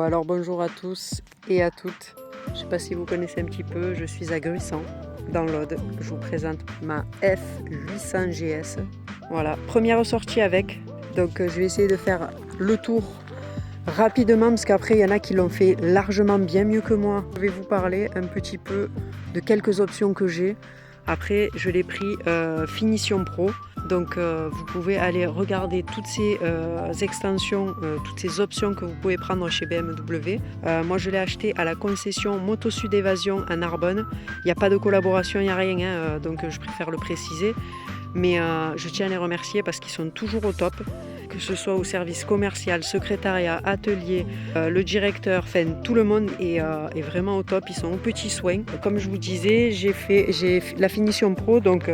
Alors bonjour à tous et à toutes. Je ne sais pas si vous connaissez un petit peu, je suis à Gruissant, dans l'Aude. Je vous présente ma F800 GS. Voilà, première sortie avec. Donc je vais essayer de faire le tour rapidement parce qu'après il y en a qui l'ont fait largement bien mieux que moi. Je vais vous parler un petit peu de quelques options que j'ai. Après je l'ai pris Finition Pro. Donc vous pouvez aller regarder toutes ces extensions, toutes ces options que vous pouvez prendre chez BMW. Moi je l'ai acheté à la concession Moto Sud Évasion à Narbonne. Il n'y a pas de collaboration, il n'y a rien, hein, donc je préfère le préciser. Mais je tiens à les remercier parce qu'ils sont toujours au top. Que ce soit au service commercial, secrétariat, atelier, le directeur, enfin tout le monde est vraiment au top, ils sont aux petits soins. Comme je vous disais, j'ai fait la Finition Pro, donc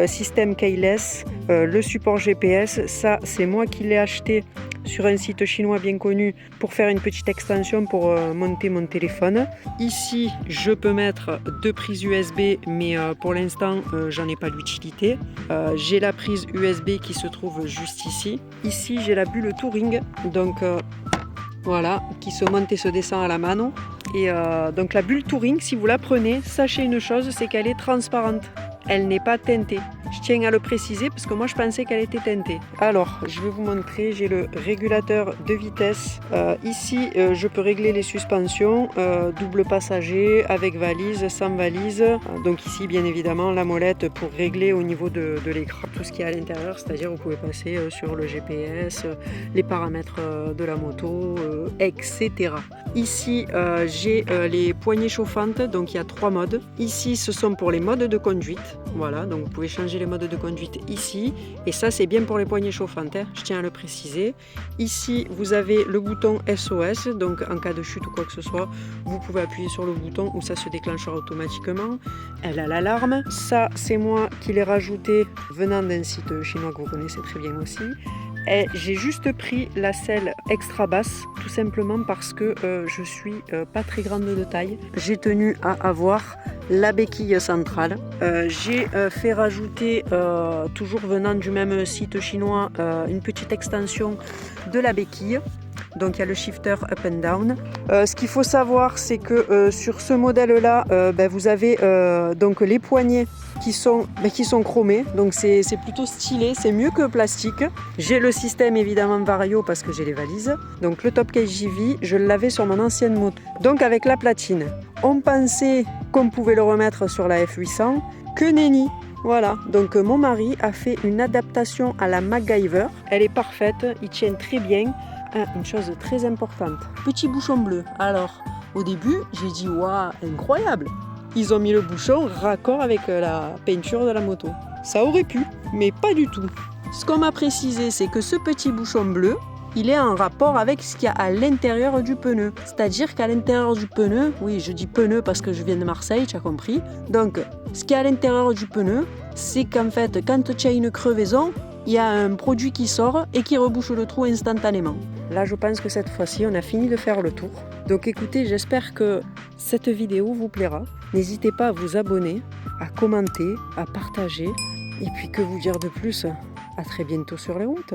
système keyless, le support GPS, ça c'est moi qui l'ai acheté sur un site chinois bien connu pour faire une petite extension pour monter mon téléphone. Ici, je peux mettre 2 prises USB, mais pour l'instant, j'en ai pas l'utilité. J'ai la prise USB qui se trouve juste ici. Ici, j'ai la bulle Touring, donc voilà, qui se monte et se descend à la mano. Et donc la bulle Touring, si vous la prenez, sachez une chose, c'est qu'elle est transparente. Elle n'est pas teintée. Je tiens à le préciser parce que moi je pensais qu'elle était teintée. Alors, je vais vous montrer, j'ai le régulateur de vitesse. Ici, je peux régler les suspensions, double passager, avec valise, sans valise. Donc ici, bien évidemment, la molette pour régler au niveau de l'écran tout ce qu'il y a à l'intérieur, c'est-à-dire vous pouvez passer sur le GPS, les paramètres de la moto, etc. Ici, j'ai les poignées chauffantes, donc il y a 3 modes. Ici, ce sont pour les modes de conduite. Voilà, donc vous pouvez changer les modes de conduite ici. Et ça, c'est bien pour les poignées chauffantes, hein, je tiens à le préciser. Ici, vous avez le bouton SOS, donc en cas de chute ou quoi que ce soit, vous pouvez appuyer sur le bouton où ça se déclenchera automatiquement. Elle a l'alarme. Ça, c'est moi qui l'ai rajouté venant d'un site chinois que vous connaissez très bien aussi. Et j'ai juste pris la selle extra basse, tout simplement parce que je suis pas très grande de taille. J'ai tenu à avoir la béquille centrale. J'ai fait rajouter, toujours venant du même site chinois, une petite extension de la béquille. Donc il y a le shifter up and down. Ce qu'il faut savoir, c'est que sur ce modèle-là, vous avez donc les poignées qui sont chromés, donc c'est plutôt stylé, c'est mieux que plastique. J'ai le système évidemment Vario parce que j'ai les valises. Donc le Top Case JV, je l'avais sur mon ancienne moto. Donc avec la platine, on pensait qu'on pouvait le remettre sur la F800, que nenni. Voilà, donc mon mari a fait une adaptation à la MacGyver. Elle est parfaite, il tient très bien. Une chose très importante, petit bouchon bleu. Alors, au début, j'ai dit waouh, incroyable. Ils ont mis le bouchon raccord avec la peinture de la moto. Ça aurait pu, mais pas du tout. Ce qu'on m'a précisé, c'est que ce petit bouchon bleu, il est en rapport avec ce qu'il y a à l'intérieur du pneu. C'est-à-dire qu'à l'intérieur du pneu, oui, je dis pneu parce que je viens de Marseille, tu as compris. Donc, ce qu'il y a à l'intérieur du pneu, c'est qu'en fait, quand tu as une crevaison, il y a un produit qui sort et qui rebouche le trou instantanément. Là, je pense que cette fois-ci, on a fini de faire le tour. Donc écoutez, j'espère que cette vidéo vous plaira. N'hésitez pas à vous abonner, à commenter, à partager. Et puis que vous dire de plus? À très bientôt sur les routes.